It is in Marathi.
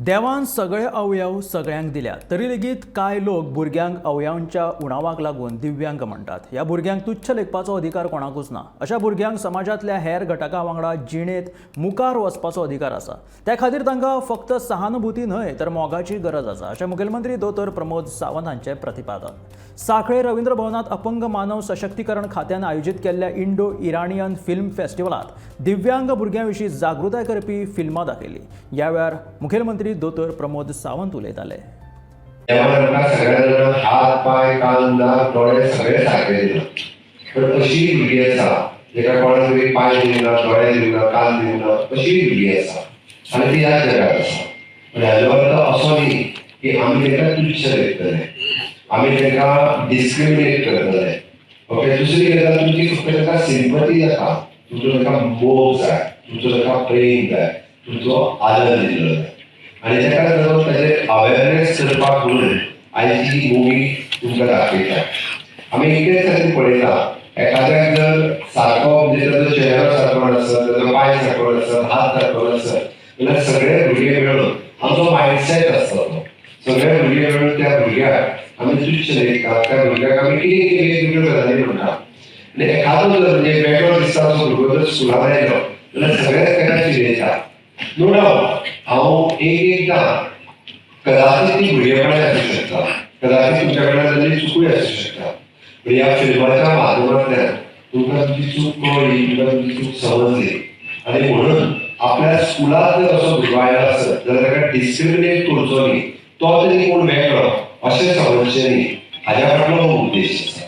देवान सगळे अवयव सगळ्यांक दिल्या तरी लेगीत कांय लोक भुरग्यांक अवयवांच्या उणावाक लागून दिव्यांग म्हणटात. ह्या भुरग्यांक तुच्छ लेखपाचो अधिकार कोणाकूच ना. अशा भुरग्यांक समाजातल्या हेर घटकां वांगडा जिणेत मुखार वचपाचो अधिकार आसा. त्या खातीर तांकां फक्त सहानुभूती न्हय तर मोगाची गरज आसा अशें मुखेलमंत्री दोतोर प्रमोद सावंत हांचें प्रतिपादन. सांखळे रवींद्र भवनात अपंग मानव सशक्तीकरण खात्यान आयोजीत केल्ल्या इंडो इराणियन फिल्म फेस्टिवलात दिव्यांग भुरग्यां विशीं जागृताय करपी फिल्मां दाखयली. ह्या वेळार मुखेलमंत्री दोतोर प्रमोद सावंत उलयताले. सगळ्यांना हात पाय कान नाक डोळे सगळे सारखे दिले. पण अशी भुरगीं आसा जेका कोणाक तरी पाय दिना डोळे दिना कान दिना अशी भुरगीं आसा आनी ती ह्याच जगात आसा. पण हाजो अर्थ असो न्ही की आमी तांकां तुच्छ लेखतले, आमी तांकां डिस्क्रिमिनेट करतले. ओके, दुसरी गजाल तुमची फक्त तांकां सिंपथी जाता, तुमचो तांकां मोग जाय, तुमचो तांकां प्रेम जाय, तुमचो आदर दिलो जाय. आणि ताका लागून ताजेर अवेरनेस करपाक म्हणून आयज ही मुवी तुमकां दाखयता. आमी कितें खातीर पळयता, एखाद्याक जर सारको म्हणजे ताजो चेहरो सारको नासत, ताजो पाय सारको नासत, हात सारको नासत जाल्यार सगळे भुरगे मेळून आमचो मायंडसेट आसता तो. सगळे भुरगे मेळून त्या भुरग्याक आमी तुच्छ लेखतात, त्या भुरग्याक आमी कितें कितें वेगळ्यो गजाली म्हणटा. आनी एखादो जर म्हणजे वेगळो दिसता असो भुरगो जर स्कुलान आयलो जाल्यार सगळेच ताका चिडयता. नो डावट हांव एकदां कदाचित ती भुरगेपणां आसूं शकता, कदाचित तुमच्या कडल्यान ताजी चुकूय आसूं शकता. पण ह्या फिल्माच्या माध्यमांतल्यान तुमकां तुमची चूक कळ्ळी, तुमकां तुमची चूक समजली. आनी म्हणून आपल्या स्कुलांत जर असो भुरगो आयलो आसत जाल्यार ताका डिस्क्रिमिनेट करचो न्ही, तो तरी कोण वेगळो अशें समजचें न्ही, हाज्या फाटलो हो उद्देश आसा.